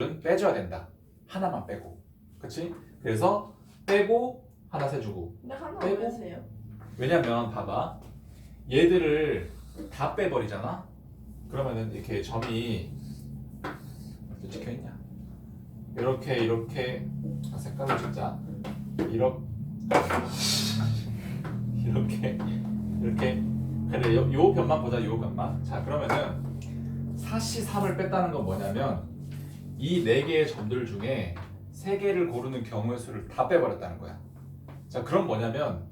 은 빼줘야 된다. 하나만 빼고. 그치? 그래서 빼고 하나 세주고. 근데 하나 빼고? 왜 세요? 왜냐면 봐봐. 얘들을 다 빼버리잖아? 그러면은 이렇게 점이 어디 찍혀있냐? 이렇게 색깔을 진짜 이렇게 그래 요 변만 보자. 요 변만. 자 그러면은 사시3을 뺐다는 건 뭐냐면 이 4개의 점들 중에 3개를 고르는 경우의 수를 다 빼버렸다는 거야. 자 그럼 뭐냐면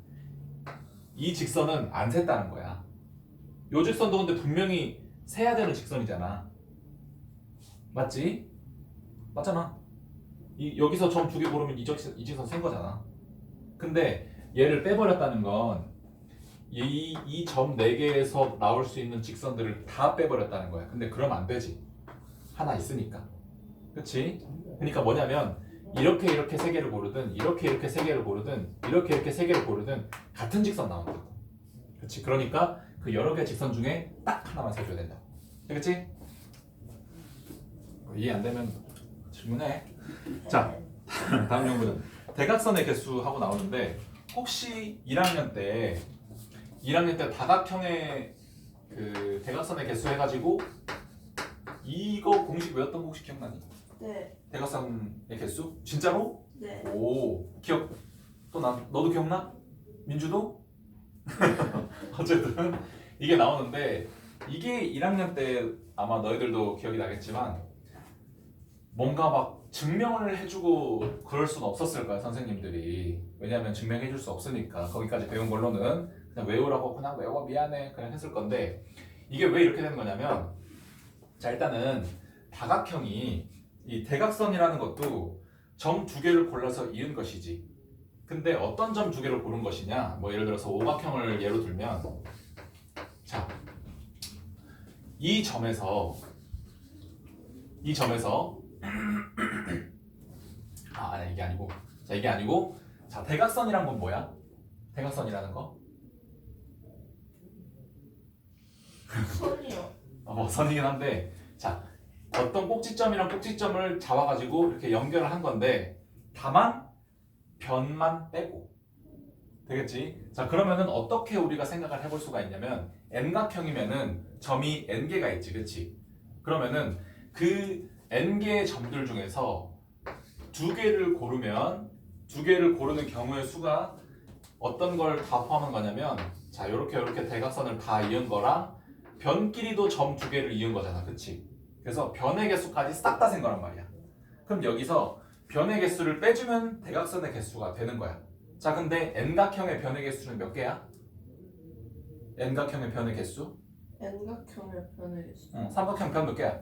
이 직선은 안 샜다는 거야. 요 직선도 근데 분명히 세야 되는 직선이잖아. 맞지? 맞잖아. 여기서 점 2개 고르면 이 직선 센 거잖아. 근데 얘를 빼버렸다는 건 이 점 4개에서 나올 수 있는 직선들을 다 빼버렸다는 거야. 근데 그러면 안 되지. 하나 있으니까. 그치? 그러니까 뭐냐면 이렇게 3개를 고르든 이렇게 3개를 고르든 이렇게 3개를 고르든 같은 직선 나온다고. 그치? 그러니까 그 여러 개 직선 중에 딱 하나만 세줘야 된다. 그치? 이해 안 되면 질문해. 자, 다음 연구는 대각선의 개수 하고 나오는데 혹시 1학년 때 다각형의 그 대각선의 개수 해가지고 이거 공식 외웠던 거 혹시 기억나니? 네. 대각선의 개수? 진짜로? 네. 오 기억 또 너도 기억나? 민주도? 어쨌든 이게 나오는데 이게 1학년 때 아마 너희들도 기억이 나겠지만 뭔가 막 증명을 해주고 그럴 수는 없었을 거야 선생님들이. 왜냐면 증명해줄 수 없으니까 거기까지 배운 걸로는 그냥 외우라고 그냥 외워 미안해 그냥 했을 건데 이게 왜 이렇게 되는 거냐면 자 일단은 다각형이 이 대각선이라는 것도 점 2개를 골라서 이은 것이지. 근데 어떤 점 2개를 고른 것이냐? 뭐 예를 들어서 오각형을 예로 들면 자 이 점에서 아니 이게 아니고 자 대각선이란 건 뭐야? 대각선이라는 거? 선이요. 선이긴 한데 자 어떤 꼭지점이랑 꼭지점을 잡아가지고 이렇게 연결을 한 건데 다만 변만 빼고 되겠지? 자 그러면은 어떻게 우리가 생각을 해볼 수가 있냐면 N각형이면은 점이 N개가 있지 그치? 그러면은 그 N개의 점들 중에서 2개를 고르면 2개를 고르는 경우의 수가 어떤 걸 다 포함한 거냐면 자 요렇게 대각선을 다 이은 거랑 변끼리도 점 2개를 이은 거잖아 그치? 그래서 변의 개수까지 싹 다 센 거란 말이야. 그럼 여기서 변의 개수를 빼주면 대각선의 개수가 되는 거야. 자 근데 N각형의 변의 개수는 몇 개야? N각형의 변의 개수? N각형의 변의 개수. 삼각형 변 몇 개야?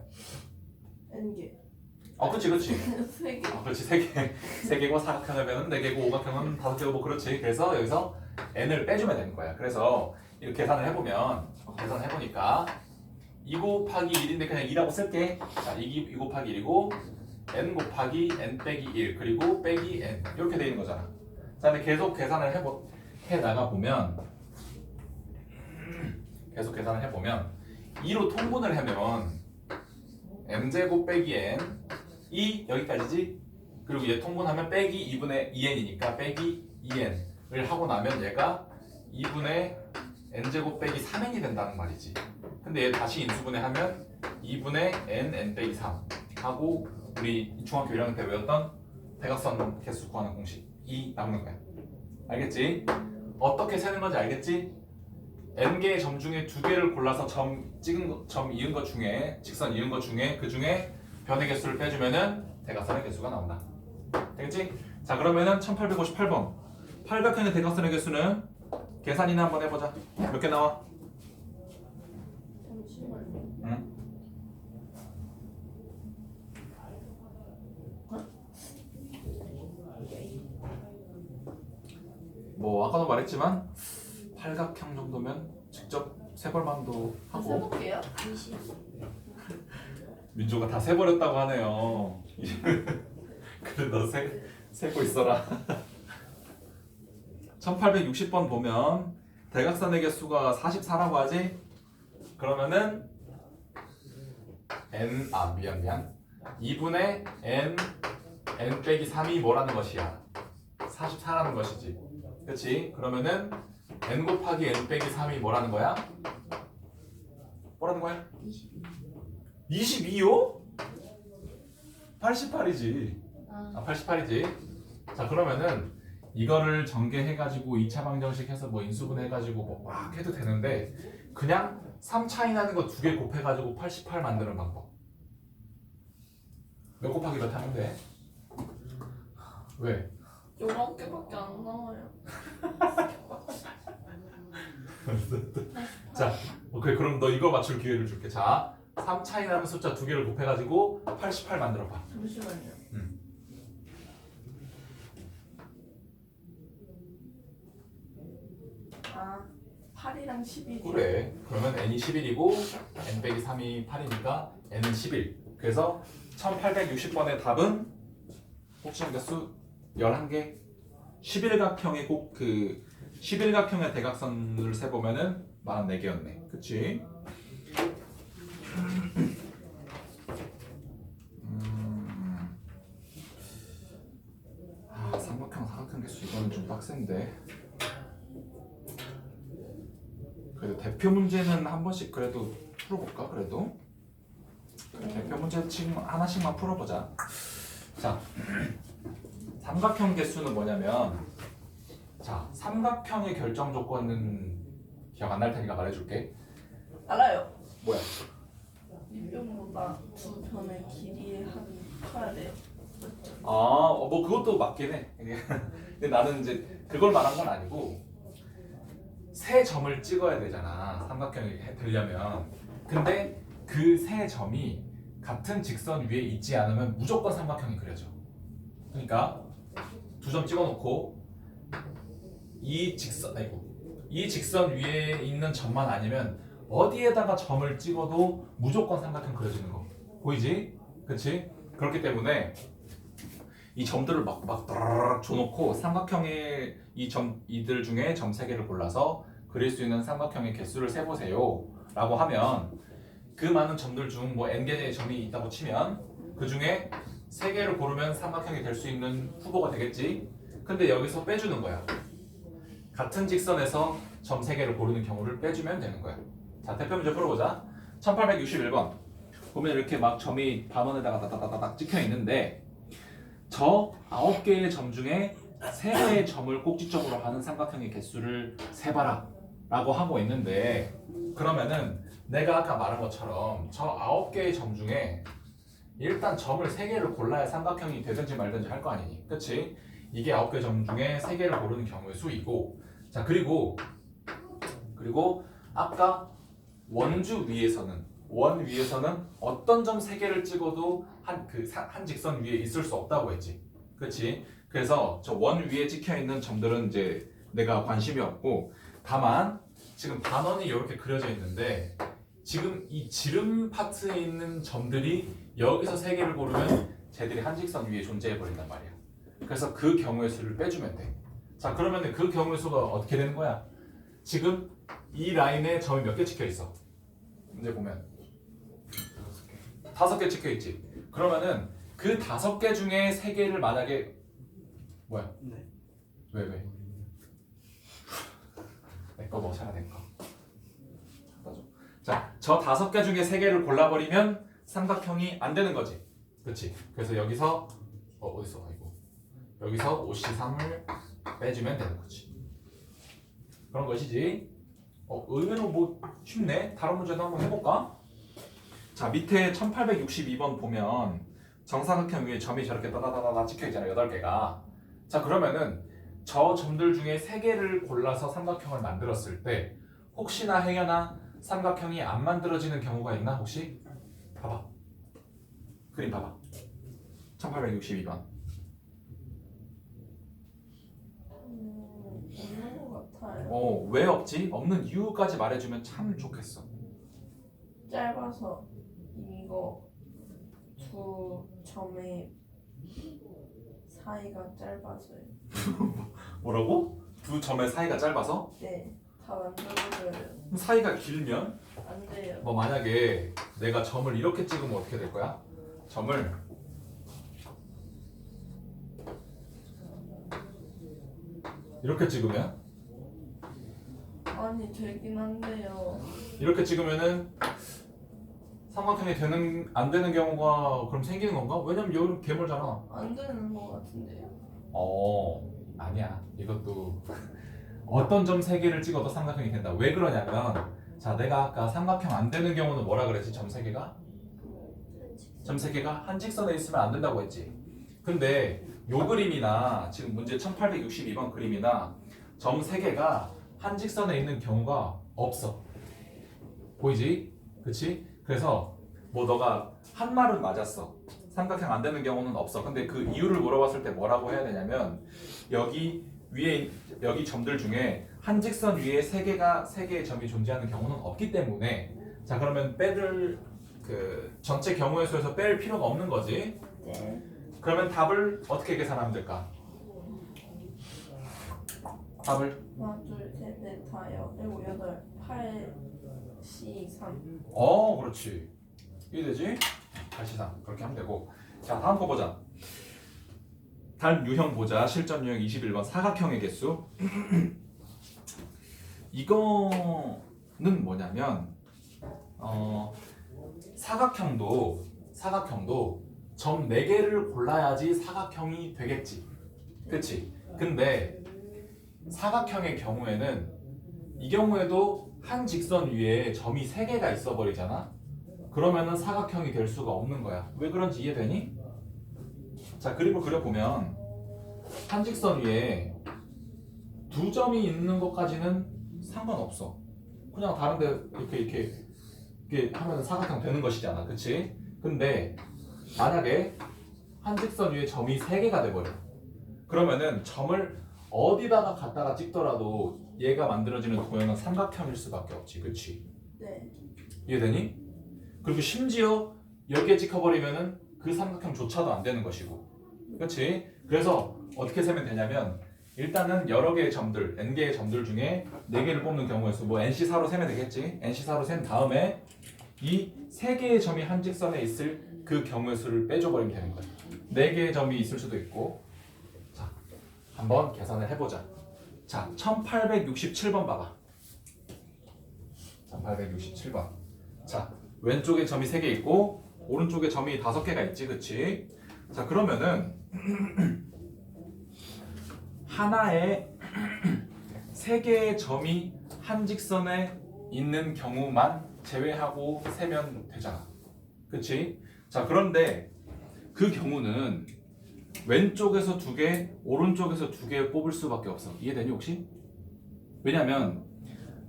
N개. 그렇지 3개. 그렇지 3개고 사각형의 변은 4개고 오각형은 5개고 뭐 그렇지. 그래서 여기서 N을 빼주면 되는 거야. 그래서 이렇게 계산을 해보니까 2 곱하기 1인데 그냥 2라고 쓸게. 자, 2 곱하기 1이고 n 곱하기 n 빼기 1 그리고 빼기 n 이렇게 돼 있는 거잖아. 자, 근데 계속 계산을 해나가 보면 2로 통분을 하면 m제곱 빼기 n 이 여기까지지. 그리고 얘 통분하면 빼기 2분의 2n이니까 빼기 2n을 하고 나면 얘가 2분의 n제곱 빼기 3n이 된다는 말이지. 근데 얘 다시 인수분해하면 2분의 n 빼기 3 하고 우리 중학교 1학년 때 외웠던 대각선 개수 구하는 공식이 나오는 거야. 알겠지? 어떻게 세는 건지 알겠지? n개의 점 중에 2개를 골라서 점 이은 것 중에 직선 이은 것 중에 그 중에 변의 개수를 빼주면은 대각선의 개수가 나온다. 되겠지? 자 그러면은 1858번 팔각형의 대각선의 개수는 계산이나 한번 해보자. 몇 개 나와? 잠시만요. 응? 뭐 아까도 말했지만 팔각형 정도면 직접 세볼만도 하고. 써볼게요. 20. 민조가 다 세버렸다고 하네요. 그래 너 세고 있어라. 1860번 보면 대각선의 개수가 44라고 하지? 그러면은 미안 2분의 n 빼기 3이 뭐라는 것이야? 44라는 것이지. 그치? 그러면은 n 곱하기 n 빼기 3이 뭐라는 거야? 뭐라는 거야? 22. 22요? 88이지. 아, 88이지. 자, 그러면은 이거를 전개해가지고 2차 방정식 해서 뭐 인수분 해가지고 뭐 막 해도 되는데 그냥 3 차이 나는 거 2개 곱해가지고 88 만드는 방법. 몇 곱하기 몇 하면 돼? 왜? 19개밖에 안 나와요. 자, 오케이. 그럼 너 이거 맞출 기회를 줄게. 자, 3 차이 나는 숫자 2개를 곱해가지고 88 만들어봐. 잠시만요. 아, 8이랑 11이. 그래. 그러면 n이 11이고 n 빼기 3이 8이니까 n은 11. 그래서 1860번의 답은 혹시 개수 11개. 11각형의 꼭 그 11각형의 대각선을 세 보면은 44개였네. 그치? 삼각형, 사각형 개수 이거는 좀 빡센데. 그래도 대표 문제는 한 번씩 그래도 풀어볼까? 그래도 대표 문제 지금 하나씩만 풀어보자. 자, 삼각형 개수는 뭐냐면, 자, 삼각형의 결정 조건은 기억 안 날 테니까 말해줄게. 알아요. 뭐야? 밑변보다 두 변의 길이의 합이 커야 돼요. 뭐 그것도 맞긴 해. 근데 나는 이제 그걸 말한 건 아니고 세 점을 찍어야 되잖아. 삼각형이 되려면. 근데 그 세 점이 같은 직선 위에 있지 않으면 무조건 삼각형이 그려져. 그러니까 두 점 찍어놓고 이 직선 위에 있는 점만 아니면 어디에다가 점을 찍어도 무조건 삼각형 그려지는 거 보이지? 그치? 그렇기 때문에 이 점들을 막 따라락 줘놓고 삼각형의 이들 중에 점 3개를 골라서 그릴 수 있는 삼각형의 개수를 세보세요 라고 하면 그 많은 점들 중 뭐 n개의 점이 있다고 치면 그 중에 3개를 고르면 삼각형이 될 수 있는 후보가 되겠지. 근데 여기서 빼주는 거야. 같은 직선에서 점 3개를 고르는 경우를 빼주면 되는 거야. 자, 대표 문제 풀어보자. 1861번 보면 이렇게 막 점이 반원에다가 다다다닥 찍혀 있는데 저 9개의 점 중에 3개의 점을 꼭지점으로 하는 삼각형의 개수를 세봐라 라고 하고 있는데, 그러면은 내가 아까 말한 것처럼 저 9개의 점 중에 일단 점을 3개를 골라야 삼각형이 되든지 말든지 할 거 아니니, 그치? 이게 9개 점 중에 3개를 고르는 경우의 수이고, 자, 그리고 아까 원 위에서는 어떤 점 3개를 찍어도 한 직선 위에 있을 수 없다고 했지. 그렇지? 그래서 저 원 위에 찍혀 있는 점들은 이제 내가 관심이 없고, 다만 지금 반원이 이렇게 그려져 있는데 지금 이 지름 파트에 있는 점들이 여기서 3개를 고르면 쟤들이 한 직선 위에 존재해 버린단 말이야. 그래서 그 경우의 수를 빼주면 돼. 자, 그러면 그 경우의 수가 어떻게 되는 거야? 지금 이 라인에 점이 몇 개 찍혀 있어? 문제 보면 5개 찍혀 있지. 그러면은 그 5개 중에 3개를 만약에 뭐야? 네. 왜? 내 거 먹잖아, 내 거. 자, 저 5개 중에 3개를 골라버리면 삼각형이 안 되는 거지. 그렇지? 그래서 여기서 어딨어? 이거 여기서 5C3을 빼주면 되는 거지. 그런 것이지. 의외로 뭐 쉽네. 다른 문제도 한번 해볼까? 자, 밑에 1862번 보면 정사각형 위에 점이 저렇게 따다다다 찍혀 있잖아. 8개가. 자, 그러면은 저 점들 중에 3개를 골라서 삼각형을 만들었을 때 혹시나 행여나 삼각형이 안 만들어지는 경우가 있나? 혹시? 봐봐. 그림 봐봐. 1862번. 없는 것 같아요. 왜 없지? 없는 이유까지 말해주면 참 좋겠어. 짧아서 이거 두 점의 사이가 짧아서요. 뭐라고? 두 점의 사이가 짧아서? 네, 다 만들어줘요. 그럼 사이가 길면? 안 돼요. 뭐 만약에 내가 점을 이렇게 찍으면 어떻게 될 거야? 점을 이렇게 찍으면 아니 되긴 한데요. 이렇게 찍으면은 삼각형이 되는 안 되는 경우가 그럼 생기는 건가? 왜냐면 여기는 개물잖아. 안 되는 것 같은데요. 아니야. 이것도 어떤 점 세 개를 찍어도 삼각형이 된다. 왜 그러냐면 자, 내가 아까 삼각형 안 되는 경우는 뭐라 그랬지? 점 세 개가? 점 세 개가 한 직선에 있으면 안 된다고 했지. 근데 요 그림이나 지금 문제 1862번 그림이나 점 세 개가 한 직선에 있는 경우가 없어. 보이지? 그치? 그래서 뭐 너가 한 말은 맞았어. 삼각형 안 되는 경우는 없어. 근데 그 이유를 물어봤을 때 뭐라고 해야 되냐면 여기 위에 여기 점들 중에 한 직선 위에 세 개의 점이 존재하는 경우는 없기 때문에 자 그러면 빼들 그 전체 경우의 수에서 뺄 필요가 없는 거지. 네. 그러면 답을 어떻게 계산하면 될까? 답을 하나, 둘, 셋, 넷, 다, 일곱, 여덟, 8, 3. 그렇지. 이해되지? 다시 3 그렇게 하면 되고. 자 다음 거 보자. 단 유형 보자. 실전 유형 21번 사각형의 개수. 이거는 뭐냐면 사각형도 점 4개를 골라야지 사각형이 되겠지. 그치? 근데 사각형의 경우에는 이 경우에도 한 직선 위에 점이 3개가 있어 버리잖아. 그러면은 사각형이 될 수가 없는 거야. 왜 그런지 이해되니? 자, 그림을 그려보면 한 직선 위에 두 점이 있는 것까지는 상관없어. 그냥 다른데 이렇게 하면 사각형 되는 것이잖아. 그치? 근데 만약에 한 직선 위에 점이 3개가 돼버려. 그러면은 점을 어디다가 갖다가 찍더라도 얘가 만들어지는 도형은 삼각형일 수밖에 없지. 그치? 네. 이해되니? 그리고 심지어 여기에 찍혀버리면은 그 삼각형조차도 안 되는 것이고. 그치? 그래서 어떻게 세면 되냐면 일단은 여러 개의 점들, n개의 점들 중에 4개를 뽑는 경우의 수, 뭐 nc4로 세면 되겠지? nc4로 센 다음에 이 3개의 점이 한 직선에 있을 그 경우의 수를 빼줘버리면 되는 거야. 4개의 점이 있을 수도 있고. 자, 한번 계산을 해보자. 자, 1867번 봐봐. 1867번. 자, 왼쪽에 점이 3개 있고 오른쪽에 점이 5개가 있지, 그치? 자, 그러면은 하나에 3개의 점이 한 직선에 있는 경우만 제외하고 세면 되잖아. 그치? 자, 그런데 그 경우는 왼쪽에서 2개, 오른쪽에서 2개 뽑을 수밖에 없어. 이해되니 혹시? 왜냐면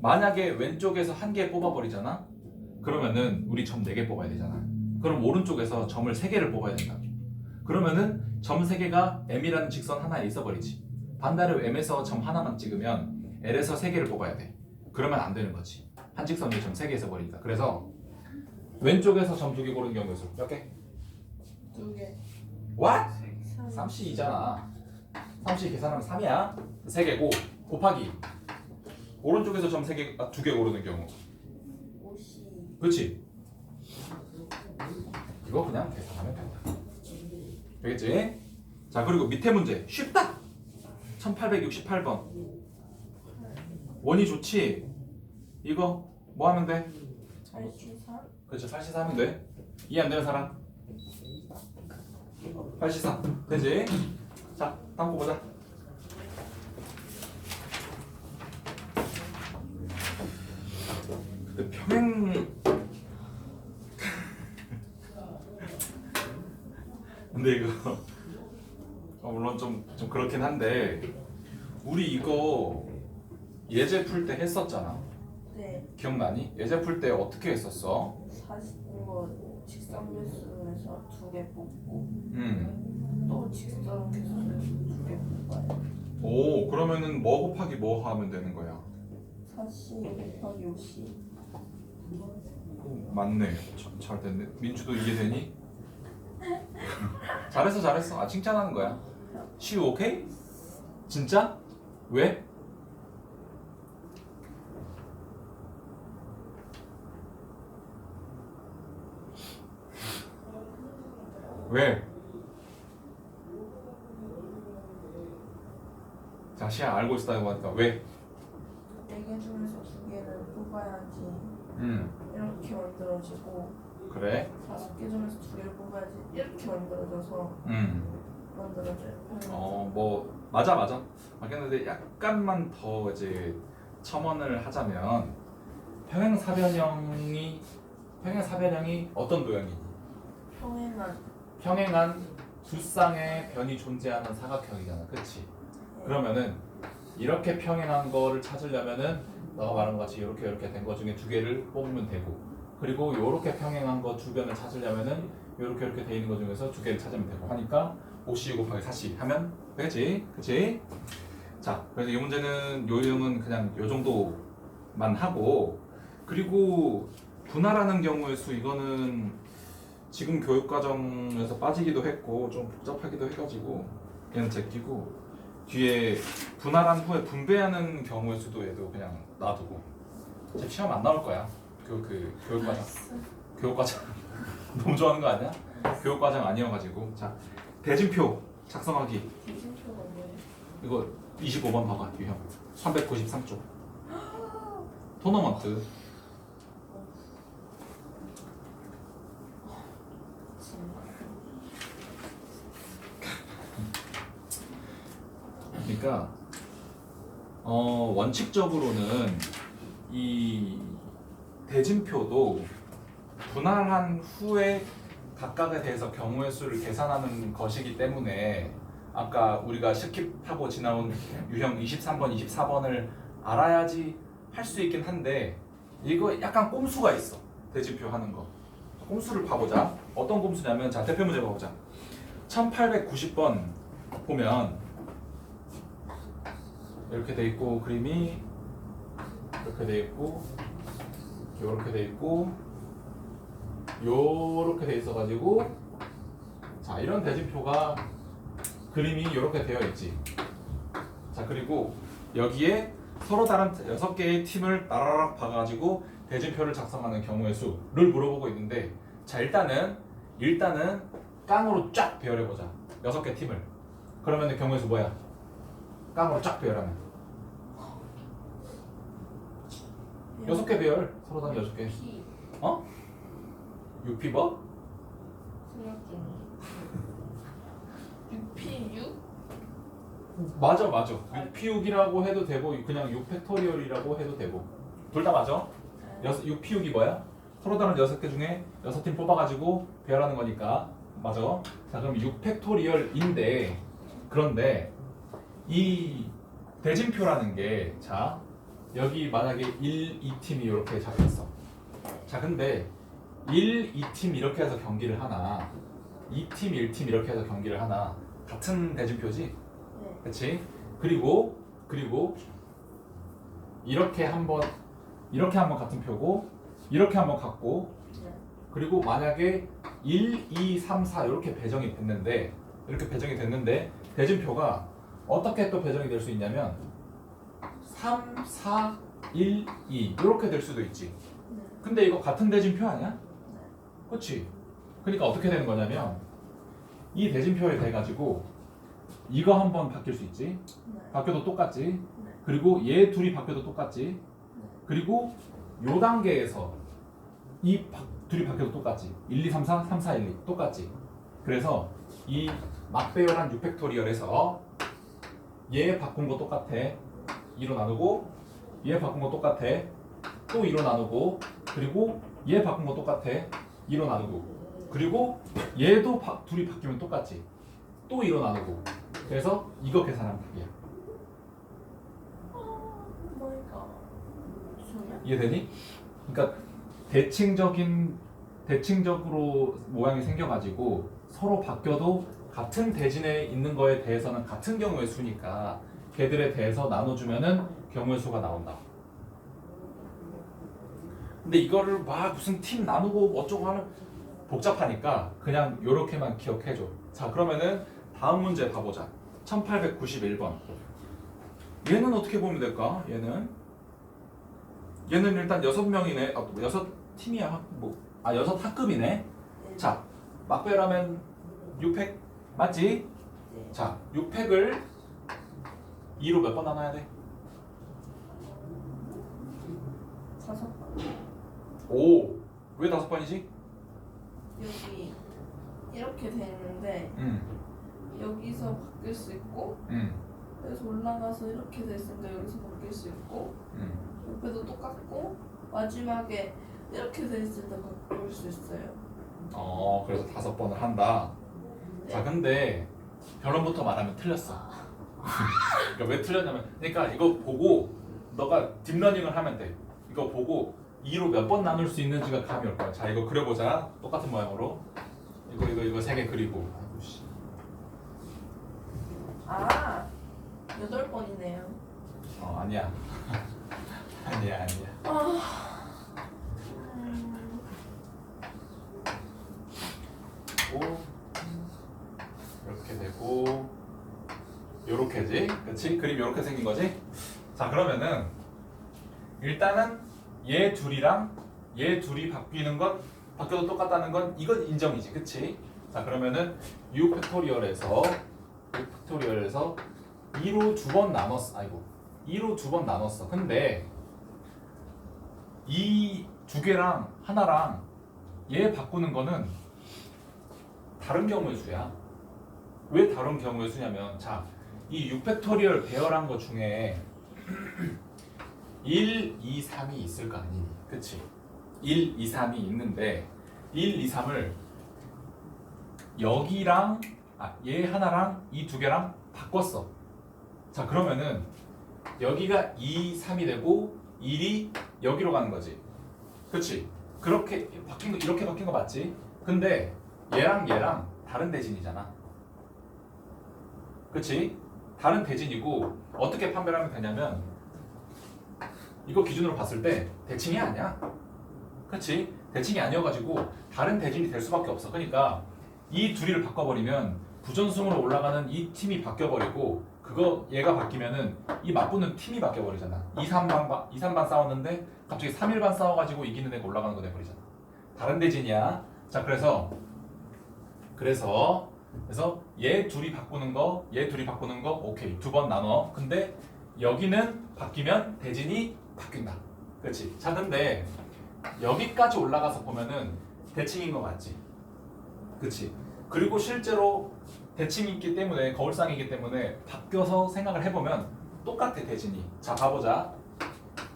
만약에 왼쪽에서 1개 뽑아버리잖아? 그러면은 우리 점 4개 뽑아야 되잖아. 그럼 오른쪽에서 점을 3개를 뽑아야 된다. 그러면은 점 3개가 M이라는 직선 하나에 있어버리지. 반대로 M에서 점 하나만 찍으면 L에서 3개를 뽑아야 돼. 그러면 안 되는 거지. 한 직선 위에 점 3개 있어버리니까. 그래서 왼쪽에서 점 2개 고르는 경우의 수 몇 개? 2개. What? 3. 3C이잖아. 3C 계산하면 3이야. 3개고 곱하기 오른쪽에서 점 3개, 2개 고르는 경우. 5C. 그렇지? 이거 그냥 계산하면 된다. 되겠지? 자, 그리고 밑에 문제 쉽다. 1868번. 원이 좋지? 이거 뭐 하면 돼? 84. 그렇죠. 84 하면 돼. 이해 안 되는 사람? 84 되지? 자, 다음 거 보자. 근데 평행 근데 이거 물론 좀 그렇긴 한데 우리 이거 예제 풀 때 했었잖아. 네. 기억나니? 예제 풀 때 어떻게 했었어? 40. 이거 직선 개수에서 2개 뽑고 또 직선 개수에서 2개 뽑아요. 오, 그러면은 뭐 곱하기 뭐 하면 되는 거야? 4C 곱하기 5C. 맞네. 잘 됐네. 민주도 이해되니? 잘했어. 아, 칭찬하는 거야. 시우 오케이? 진짜? 왜? 왜? 자, 시야 알고 있었다고 하니까 왜? 4개 중에서 2개를 뽑아야지 음, 이렇게 만들어지고 그래. 5개 중에서 2개를 뽑아야지 이렇게 만들어져서 만들어져요. 뭐 맞아. 맞겠는데 약간만 더 이제 첨언을 하자면 평행사변형이 어떤 도형이니? 평행한 두 쌍의 변이 존재하는 사각형이잖아, 그렇지? 그러면은 이렇게 평행한 거를 찾으려면은 너가 말한 것 같이 이렇게 된 거 중에 2개를 뽑으면 되고, 그리고 이렇게 평행한 거 두 변을 찾으려면은 이렇게 돼 있는 거 중에서 2개를 찾으면 되고 하니까 5C 곱하기 4C 하면 되겠지, 그렇지? 자, 그래서 이 문제는 요 유형은 그냥 요 정도만 하고, 그리고 분할하는 경우의 수 이거는 지금 교육과정에서 빠지기도 했고 좀 복잡하기도 해가지고 얘는 제끼고, 뒤에 분할한 후에 분배하는 경우의 수도 얘도 그냥 놔두고. 제 시험 안 나올 거야. 교육과정. 교육과정 너무 좋아하는 거 아니야? 교육과정 아니어가지고. 자, 대진표 작성하기. 대진표가 뭐예요? 이거 25번 봐봐, 유형 393쪽 토너먼트. 그러니까 원칙적으로는 이 대진표도 분할한 후에 각각에 대해서 경우의 수를 계산하는 것이기 때문에 아까 우리가 스킵하고 지나온 유형 23번, 24번을 알아야지 할 수 있긴 한데 이거 약간 꼼수가 있어. 대진표 하는 거 꼼수를 봐보자. 어떤 꼼수냐면, 자, 대표 문제 봐보자. 1890번 보면 이렇게 돼 있고, 그림이 이렇게 돼 있고, 요렇게 돼 있고, 요렇게 돼 있어가지고, 자, 이런 대진표가 그림이 이렇게 되어 있지. 자, 그리고 여기에 서로 다른 6개의 팀을 따라락 봐가지고 대진표를 작성하는 경우의 수를 물어보고 있는데, 자, 일단은 깡으로 쫙 배열해보자. 6개 팀을. 그러면 경우의 수 뭐야? 깡으로 쫙 배열하면 6개 배열. 서로 다른 6개. P. 어? 6P 뭐? 생각 중. 6P 6? 맞아. 6P6이라고 해도 되고 그냥 6팩토리얼이라고 해도 되고 둘 다 맞아. 6P6이 뭐야? 서로 다른 6개 중에 6팀 뽑아가지고 배열하는 거니까 맞아. 자, 그럼 6팩토리얼인데, 그런데 이 대진표라는 게, 자, 여기 만약에 1, 2팀이 이렇게 잡혔어. 자, 근데 1, 2팀 이렇게 해서 경기를 하나, 2팀, 1팀 이렇게 해서 경기를 하나, 같은 대진표지? 네. 그치? 그리고 이렇게 한번 같은 표고, 이렇게 한번 같고, 네. 그리고 만약에 1, 2, 3, 4 이렇게 배정이 됐는데 대진표가 어떻게 또 배정이 될 수 있냐면 3, 4, 1, 2 이렇게 될 수도 있지. 네. 근데 이거 같은 대진표 아니야? 네. 그치? 그러니까 어떻게 되는 거냐면 이 대진표에 대가지고 이거 한번 바뀔 수 있지. 네. 바뀌어도 똑같지. 네. 그리고 얘 둘이 바뀌어도 똑같지. 네. 그리고 요 단계에서 둘이 바뀌어도 똑같지. 1, 2, 3, 4, 3, 4, 1, 2 똑같지. 그래서 이 막배열한 6팩토리얼에서 얘 바꾼 거 똑같아. 2로 나누고, 얘 바꾼 거 똑같아. 또 2로 나누고, 그리고 얘 바꾼 거 똑같아. 2로 나누고, 그리고 얘도 둘이 바뀌면 똑같지. 또 2로 나누고. 그래서 이거 계산하면 답이야. 뭐가 무슨이야? 이해되니? 그러니까 대칭적으로 모양이 생겨가지고 서로 바뀌어도 같은 대진에 있는 거에 대해서는 같은 경우의 수니까 걔들에 대해서 나눠주면은 경우의 수가 나온다. 근데 이거를 막 무슨 팀 나누고 어쩌고 하는 복잡하니까 그냥 요렇게만 기억해줘. 자, 그러면은 다음 문제 봐보자. 1891번. 얘는 어떻게 보면 될까? 얘는 일단 6명이네. 6팀이야. 6학급이네. 네. 자, 막배열하면 6팩 맞지? 네. 자 6팩을 2로 몇 번 나눠야 돼? 5번. 오. 왜 5번이지? 여기 이렇게 돼 있는데 응. 여기서 바뀔 수 있고 응. 여기서 올라가서 이렇게 돼 있으니까 여기서 바뀔 수 있고 응. 옆에도 똑같고 마지막에 이렇게 돼 있을 때 바꿀 수 있어요. 그래서 5번을 한다. 네. 자 근데 결론부터 말하면 틀렸어. 그러니까 왜 틀렸냐면 그러니까 이거 보고 너가 딥러닝을 하면 돼. 이거 보고 2로 몇 번 나눌 수 있는지가 감이 올 거야. 자 이거 그려보자. 똑같은 모양으로 이거 3개 그리고 아이고 씨. 아 8번이네요. 아니야. 아니야. 오 이렇게 되고 요렇게지, 그렇지? 그림 요렇게 생긴 거지? 자 그러면은 일단은 얘 둘이 바뀌는 건 바뀌어도 똑같다는 건 이건 인정이지, 그치? 자 그러면은 6팩토리얼에서 2로 2번 나눴어. 2로 2번 나눴어. 근데 이 두 개랑 하나랑 얘 바꾸는 거는 다른 경우의 수야. 왜 다른 경우의 수냐면 자, 이 6팩토리얼 배열한 것 중에 1, 2, 3이 있을 거 아니니? 그치? 1, 2, 3이 있는데 1, 2, 3을 여기랑 얘 하나랑 이 두 개랑 바꿨어. 자 그러면은 여기가 2, 3이 되고 1이 여기로 가는 거지. 그치? 그렇게 바뀐 거 이렇게 바뀐 거 맞지? 근데 얘랑 다른 대진이잖아. 그치? 다른 대진이고 어떻게 판별하면 되냐면 이거 기준으로 봤을 때 대칭이 아니야. 그치? 대칭이 아니어가지고 다른 대진이 될 수밖에 없어. 그러니까 이 둘이를 바꿔버리면 부전승으로 올라가는 이 팀이 바뀌어버리고 그거 얘가 바뀌면은 이 맞붙는 팀이 바뀌어버리잖아. 2, 3반 싸웠는데 갑자기 3, 1반 싸워가지고 이기는 애가 올라가는 거 돼버리잖아. 다른 대진이야. 자 그래서 얘 둘이 바꾸는 거 오케이 2번 나눠. 근데 여기는 바뀌면 대진이 바뀐다. 그렇지? 자 근데 여기까지 올라가서 보면은 대칭인 거 맞지? 그렇지? 그리고 실제로 대칭이 있기 때문에 거울상이기 때문에 바뀌어서 생각을 해보면 똑같아 대진이. 자 봐보자.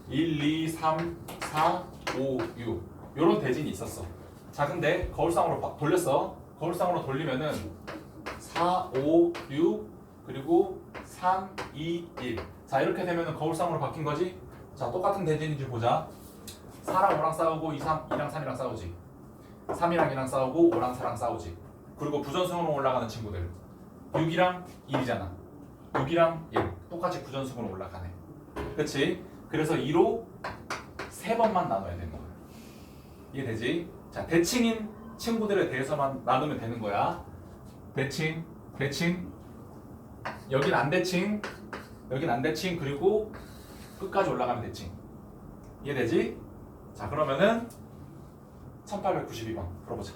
1, 2, 3, 4, 5, 6 요런 대진이 있었어. 자 근데 거울상으로 돌렸어. 거울상으로 돌리면은 4, 5, 6 그리고 3, 2, 1. 자 이렇게 되면은 거울상으로 바뀐 거지. 자 똑같은 대진인지 보자. 4랑 5랑 싸우고 2랑 3이랑 싸우지. 3이랑 2랑 싸우고 5랑 4랑 싸우지. 그리고 부전승으로 올라가는 친구들 6이랑 1이잖아. 6이랑 1 똑같이 부전승으로 올라가네. 그치? 그래서 2로 3번만 나눠야 되는 거야. 이해되지? 자 대칭인 친구들에 대해서만 나누면 되는 거야. 대칭 여긴 안 대칭 그리고 끝까지 올라가면 대칭. 이해되지? 자 그러면은 1892번 풀어보자.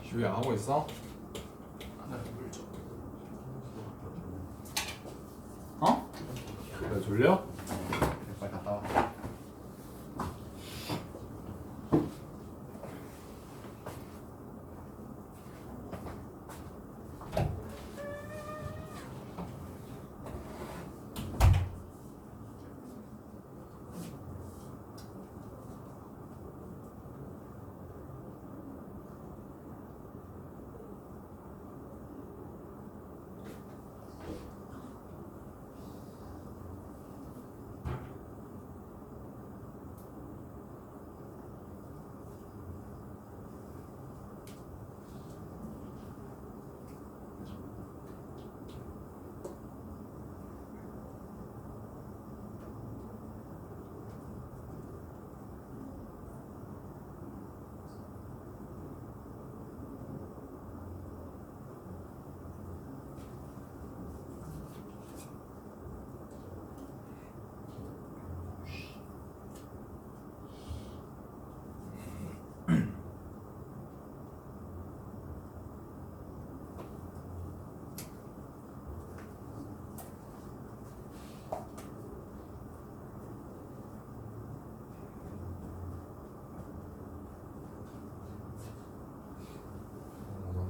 슈야 하고 있어? 물 좀. 어? 왜 졸려? 그래, 빨리 갔다 와.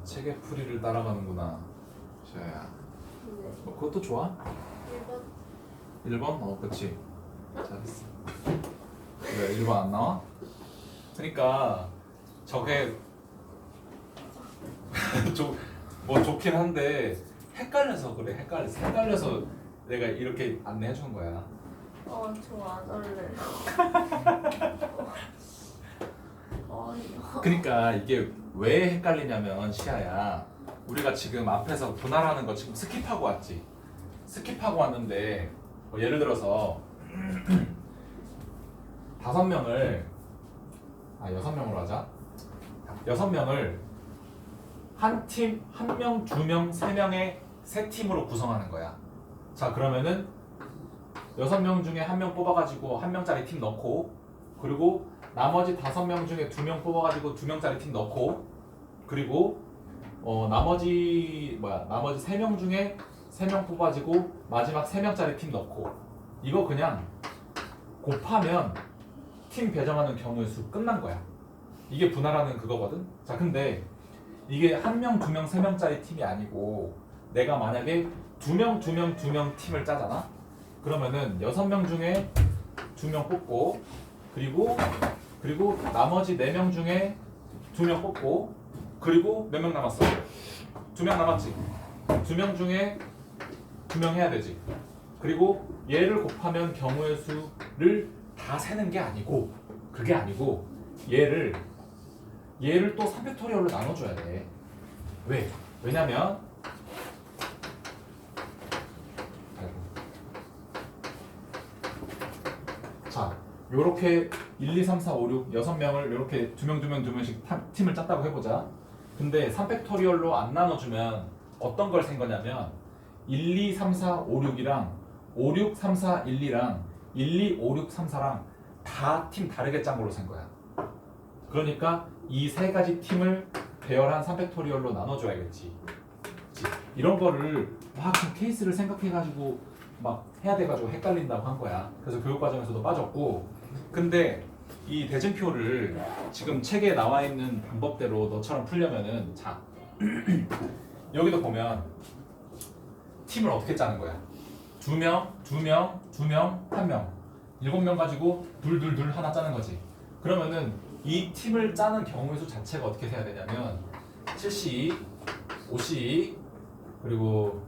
책의 풀이를 따라가는구나. 시아야. 네. 그것도 좋아. 1번 1번? 그치. 잘했어. 왜 1번 안 나와? 그러니까 저게 뭐 좋긴 한데 헷갈려서 그래. 헷갈려서 내가 이렇게 안내해 준 거야. 저 안 할래요. 그러니까 이게 왜 헷갈리냐면 시아야, 우리가 지금 앞에서 분할하는 거 지금 스킵하고 왔지. 스킵하고 왔는데 뭐 예를 들어서 5명을 6명으로 하자. 6명을 한 팀, 1명, 2명, 3명의 세 팀으로 구성하는 거야. 자, 그러면은 6명 중에 1명 뽑아가지고 1명짜리 팀 넣고, 그리고 나머지 5명 중에 2명 뽑아가지고 2명짜리 팀 넣고, 그리고 나머지 3명 중에 3명 뽑아지고 마지막 3명짜리 팀 넣고, 이거 그냥 곱하면 팀 배정하는 경우의 수 끝난 거야. 이게 분할하는 그거거든. 자, 근데 이게 1명, 2명, 3명짜리 팀이 아니고 내가 만약에 2명, 2명, 2명 팀을 짜잖아. 그러면은 6명 중에 2명 뽑고, 그리고 나머지 4명 중에 2명 뽑고, 그리고 몇 명 남았어? 2명 남았지. 2명 중에 2명 해야 되지. 그리고 얘를 곱하면 경우의 수를 다 세는 게 아니고, 그게 아니고 얘를 또 3팩토리얼로 나눠줘야 돼. 왜? 왜냐면 자, 요렇게 1, 2, 3, 4, 5, 6 6명을 요렇게 2명, 2명, 2명씩 팀을 짰다고 해보자. 근데 3팩토리얼로 안 나눠주면 어떤 걸 센 거냐면 1, 2, 3, 4, 5, 6이랑 5, 6, 3, 4, 1, 2랑 1, 2, 5, 6, 3, 4랑 다 팀 다르게 짠 걸로 센 거야. 그러니까 이 세 가지 팀을 배열한 3팩토리얼로 나눠줘야겠지. 그치? 이런 거를 막 케이스를 생각해가지고 막 해야 돼가지고 헷갈린다고 한 거야. 그래서 교육과정에서도 빠졌고, 근데 이 대진표를 지금 책에 나와 있는 방법대로 너처럼 풀려면은, 자 여기도 보면 팀을 어떻게 짜는 거야? 2명, 2명, 2명, 1명 7명 가지고 둘 하나 짜는 거지. 그러면은 이 팀을 짜는 경우의 수 자체가 어떻게 돼야 되냐면 7C, 5C, 그리고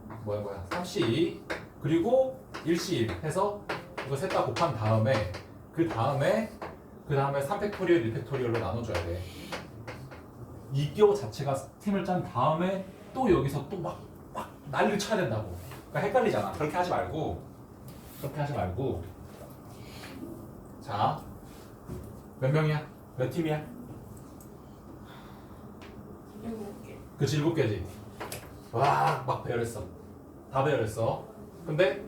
3C, 그리고 1C 해서 이거 셋 다 곱한 다음에 그 다음에 3팩토리얼, 1팩토리얼로 나눠줘야 돼. 이거 자체가 팀을 짠 다음에 또 여기서 또 막 난리를 쳐야 된다고. 그러니까 헷갈리잖아. 그렇게 하지 말고 자, 몇 명이야? 몇 팀이야? 7개. 그치, 7개지. 와, 막 배열했어. 다 배열했어. 근데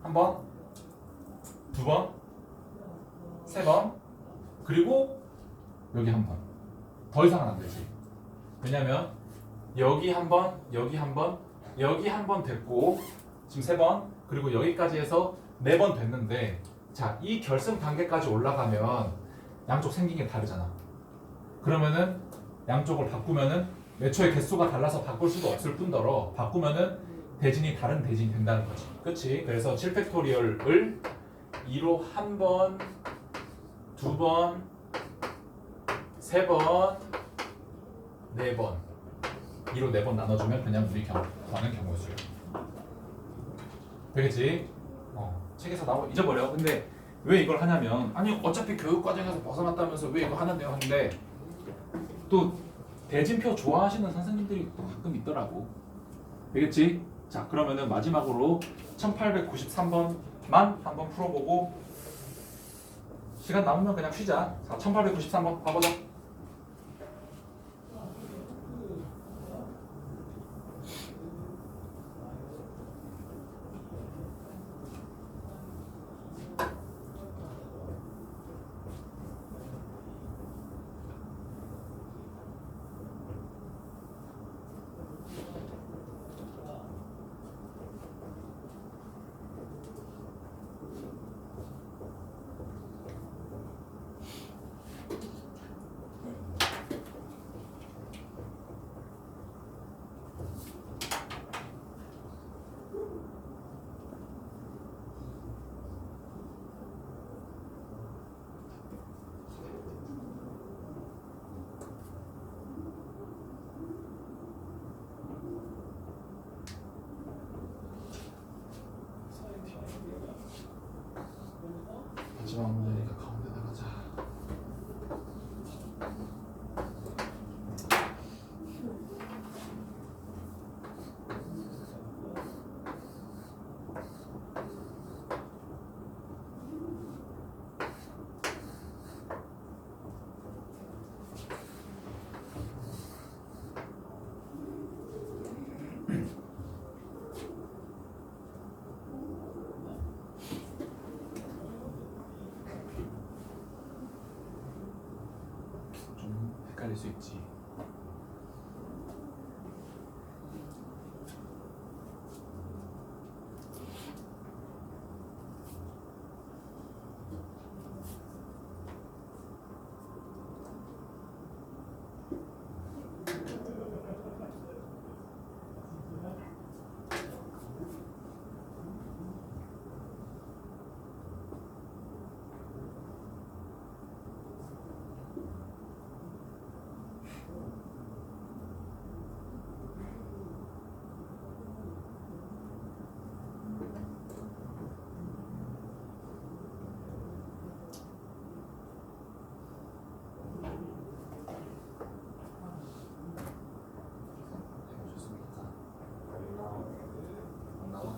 한 번, 2번, 3번, 그리고 여기 한 번. 더 이상은 안 되지. 왜냐면 여기 한 번, 여기 한 번, 여기 한 번 됐고, 지금 3번, 그리고 여기까지 해서 4번 됐는데, 자, 이 결승 단계까지 올라가면 양쪽 생긴 게 다르잖아. 그러면은 양쪽을 바꾸면은 매초의 개수가 달라서 바꿀 수도 없을 뿐더러 바꾸면은 대진이 다른 대진이 된다는 거지. 그치? 그래서 7팩토리얼을 2로 한 번, 2번, 3번, 4번 2로 4번 나눠주면 그냥 우리 구하는 경우의 수야. 되겠지? 책에서 나오 잊어버려. 근데 왜 이걸 하냐면, 아니 어차피 교육 과정에서 벗어났다면서 왜 이거 하는데요 하는데, 또 대진표 좋아하시는 선생님들이 또 가끔 있더라고. 되겠지? 자, 그러면은 마지막으로 1893번만 한번 풀어보고 시간 남으면 그냥 쉬자. 자, 1893번 가보자.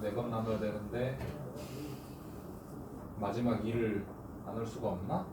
4번 남아야 되는데 마지막 2를 나눌 수가 없나?